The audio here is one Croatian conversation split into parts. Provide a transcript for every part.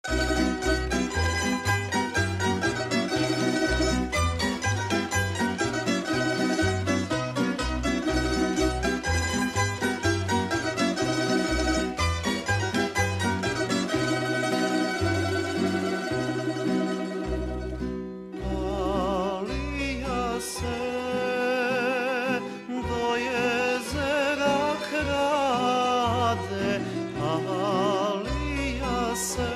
Alija se do jezera krade, Alija se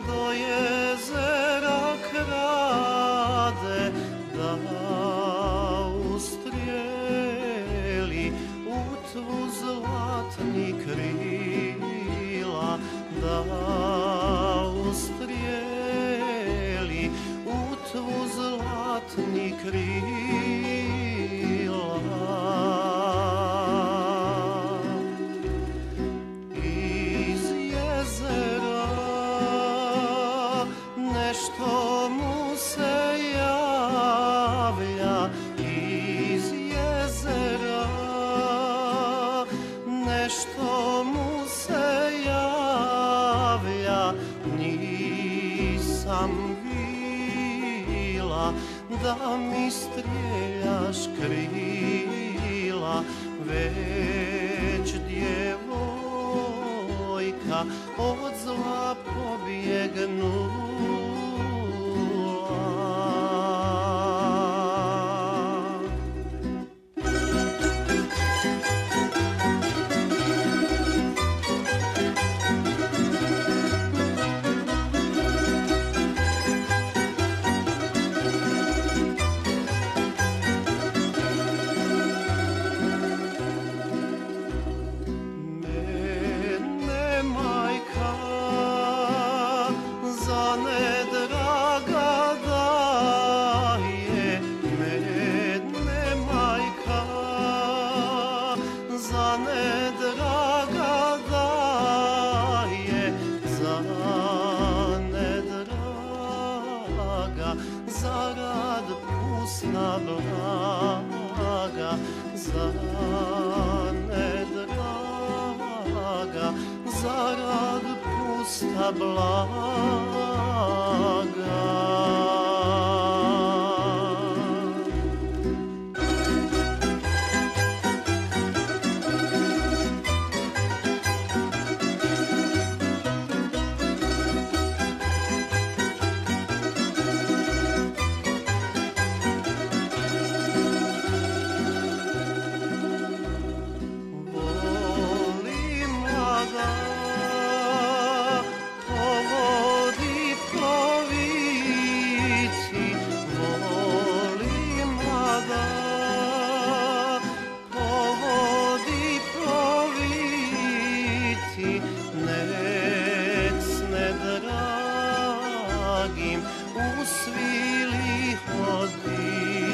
do jezera krade, da ustrijeli utvu zlatni krila, da ustrijeli utvu zlatni krila. Iz jezera nešto mu se javlja, iz jezera nešto mu se javlja, nisam vidjela da mi streljaš krila, već djevojka od zla pobjegnula. Za nedraga daje, mene majka za nedraga daje, za nedraga zarad pusta blaga, za nedraga zarad pusta blaga. Nek s nedragim u svili hodi.